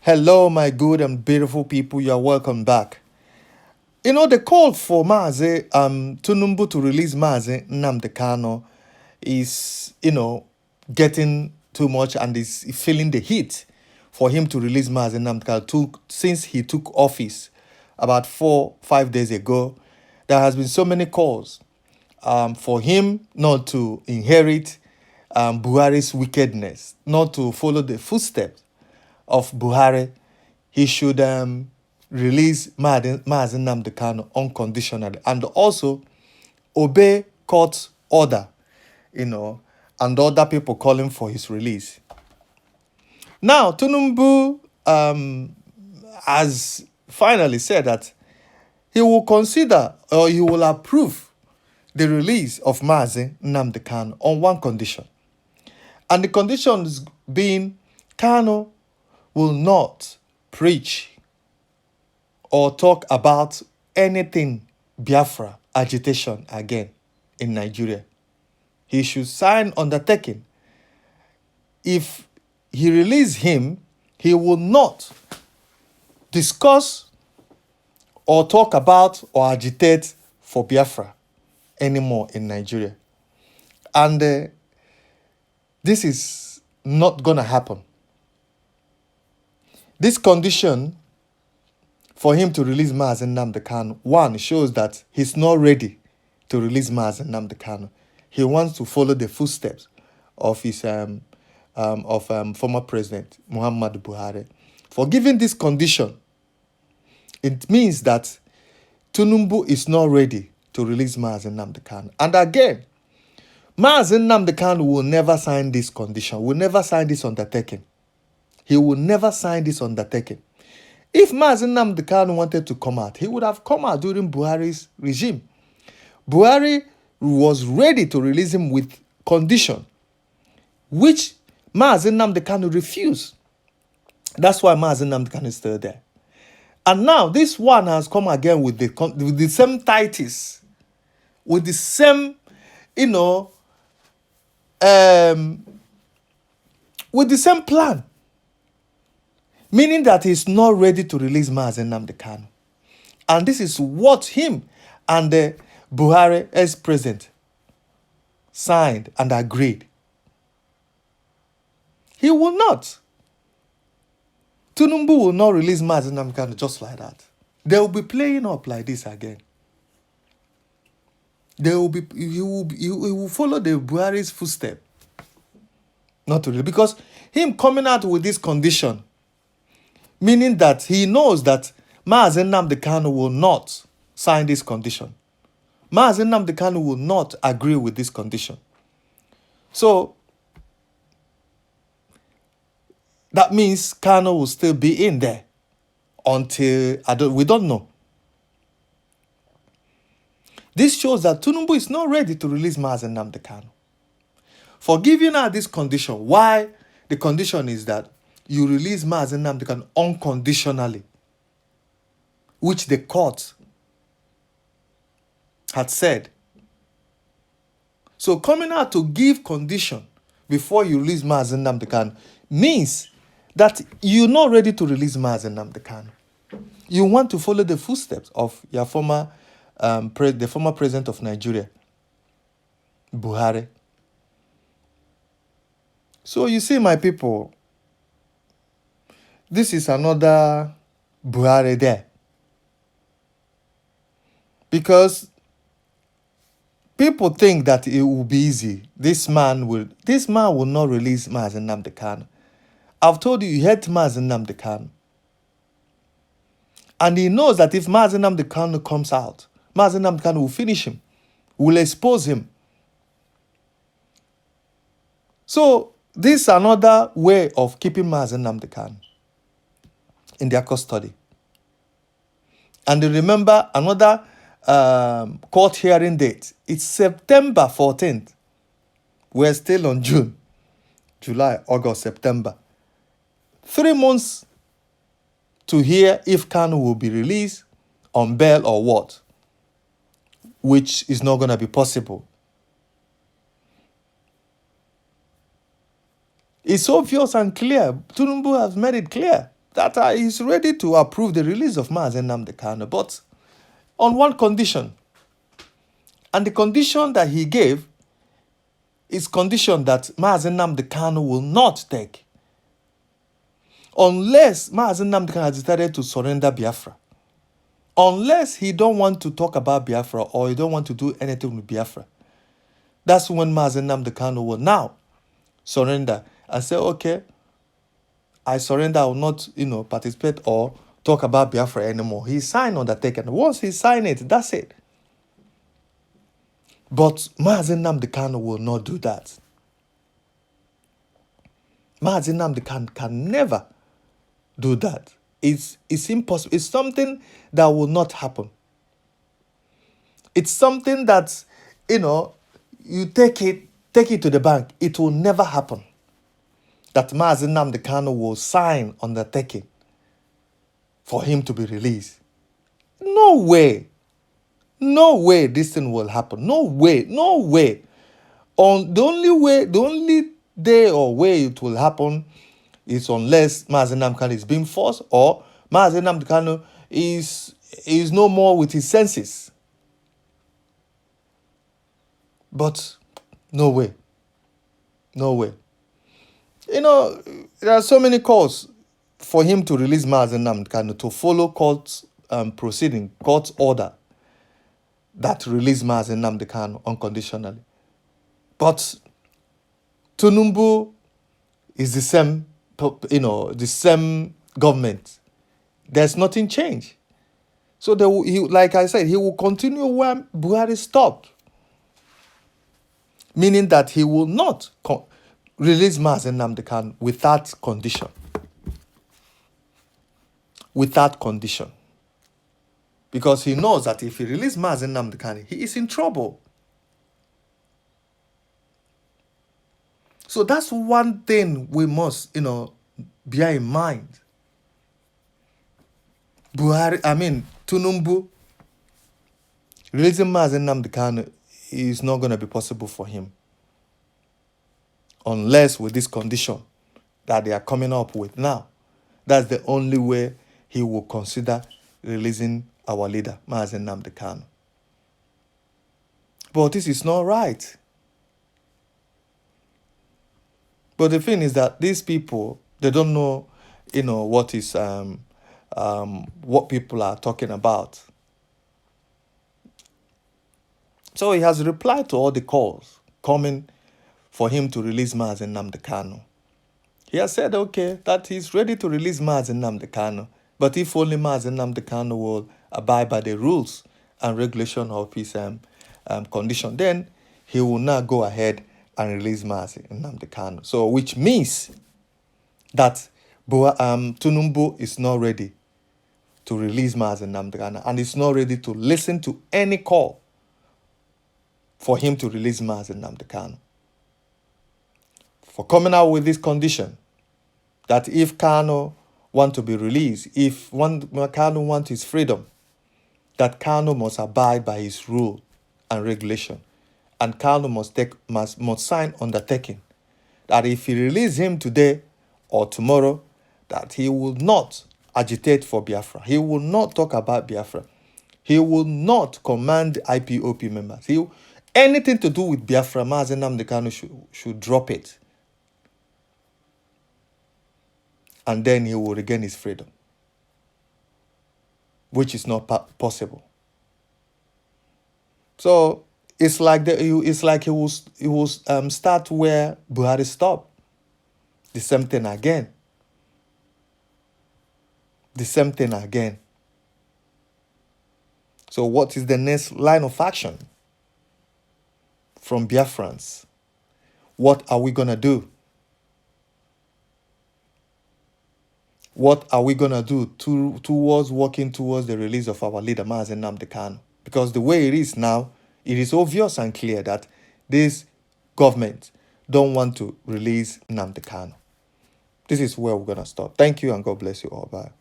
Hello, my good and beautiful people. You are welcome back. The call for Tinubu to release Nnamdi Kanu is, getting too much and is feeling the heat for him to release Nnamdi Kanu since he took office about 4-5 days ago. There has been so many calls for him not to inherit Buhari's wickedness, not to follow the footsteps of Buhari. He should release Mazen Nnamdi Kanu unconditionally and also obey court order, and other people calling for his release. Now, Tinubu has finally said that he will consider or he will approve the release of Mazen Nnamdi Kanu on one condition. And the condition is being Kanu will not preach or talk about anything Biafra agitation again in Nigeria. He should sign undertaking. If he release him, he will not discuss or talk about or agitate for Biafra anymore in Nigeria. And this is not going to happen. This condition for him to release Mazen Nnamdi Kanu, one, shows that he's not ready to release Mazen Nnamdi Kanu. He wants to follow the footsteps of his former president Muhammadu Buhari. For giving this condition, it means that Tinubu is not ready to release Mazen Nnamdi Kanu. And again, Mazen Nnamdi Kanu will never sign this condition, will never sign this undertaking. He will never sign this undertaking. If Mazen Nnamdi Kanu wanted to come out, he would have come out during Buhari's regime. Buhari was ready to release him with condition, which Mazen Nnamdi Kanu refused. That's why Mazen Nnamdi Kanu is still there. And now this one has come again with the same titles, with the same, with the same plan. Meaning that he's not ready to release Mazen Nnamdi Kanu. And this is what him and the Buhari as president signed and agreed. He will not. Tinubu will not release Mazen Nnamdi Kanu just like that. They will be playing up like this again. He will follow the Buhari's footstep. Not really, because him coming out with this condition, meaning that he knows that Mazen Nnamdi Kanu will not sign this condition. Mazen Nnamdi Kanu will not agree with this condition. So, that means Kanu will still be in there until, we don't know. This shows that Tinubu is not ready to release Mazen Nnamdi Kanu. For giving her this condition, why the condition is that you release Mazen Nnamdi Kanu unconditionally, which the court had said. So coming out to give condition before you release Mazen Nnamdi Kanu means that you're not ready to release Mazen Nnamdi Kanu. You want to follow the footsteps of your former president of Nigeria, Buhari. So you see, my people, this is another Buhari there. Because people think that it will be easy. This man will not release Mazen Nnamdi Kanu. I've told you, he hates Mazen Nnamdi Kanu. And he knows that if Mazen Nnamdi Kanu comes out, Mazen Nnamdi Kanu will finish him, will expose him. So this is another way of keeping Mazen Nnamdi Kanu in their custody. And remember, another court hearing date. It's September 14th. We're still on June, July, August, September. 3 months to hear if Kanu will be released on bail or what, which is not going to be possible. It's obvious and clear. Tinubu has made it clear that he's ready to approve the release of Mazen Nnamdi Kanu, but on one condition. And the condition that he gave is condition that Mazen Nnamdi Kanu will not take unless Mazen Nnamdi Kanu has decided to surrender Biafra. Unless he don't want to talk about Biafra or he don't want to do anything with Biafra. That's when Mazen Nnamdi Kanu will now surrender and say, okay, I surrender, I will not, participate or talk about Biafra anymore. He signed undertaken. Once he signed it, that's it. But Mazen Nnamdi Kanu will not do that. Mazen Nnamdi Kanu can never do that. It's impossible. It's something that will not happen. It's something that, you take it to the bank. It will never happen. That Mazen Nnamdi Kanu will sign undertaking for him to be released. No way. No way this thing will happen. No way. No way. The only day or way it will happen is unless Mazen Nnamdi Kanu is being forced or Mazen Nnamdi Kanu is no more with his senses. But no way. No way. There are so many calls for him to release Mazen Nnamdi Kanu, to follow court proceeding, court order that release Mazen Nnamdi Kanu unconditionally. But Tinubu is the same government. There's nothing changed. So like I said, he will continue where Buhari stopped. Meaning that he will not release Mazen Nnamdi Kanu without condition. Without condition. Because he knows that if he releases Mazen Nnamdi Kanu, he is in trouble. So that's one thing we must, bear in mind. Tinubu releasing Mazen Nnamdi Kanu is not going to be possible for him. Unless with this condition that they are coming up with now. That's the only way he will consider releasing our leader, Mazen Nnamdi Kanu. But this is not right. But the thing is that these people, they don't know, what is what people are talking about. So he has replied to all the calls coming for him to release Mazen Nnamdi Kanu. He has said, okay, that he's ready to release Mazen Nnamdi Kanu, but if only Mazen Nnamdi Kanu will abide by the rules and regulation of his condition, then he will now go ahead and release Mazen Nnamdi Kanu. So, which means that Tinubu is not ready to release Mazen Nnamdi Kanu, and is not ready to listen to any call for him to release Mazen Nnamdi Kanu. For coming out with this condition, that if Kanu want to be released, if Kanu wants his freedom, that Kanu must abide by his rule and regulation, and Kanu must sign undertaking that if he release him today or tomorrow, that he will not agitate for Biafra. He will not talk about Biafra. He will not command IPOP members. Anything to do with Biafra, Mazen Nnamdi Kanu should drop it. And then he will regain his freedom, which is not possible. So it's like he will start where Buhari stopped. The same thing again. The same thing again. So what is the next line of action from Biafrans? What are we gonna do? What are we gonna do towards working towards the release of our leader, Mazen Nnamdi Kanu? Because the way it is now, it is obvious and clear that this government don't want to release Nnamdi Kanu. This is where we're gonna stop. Thank you and God bless you all. Bye.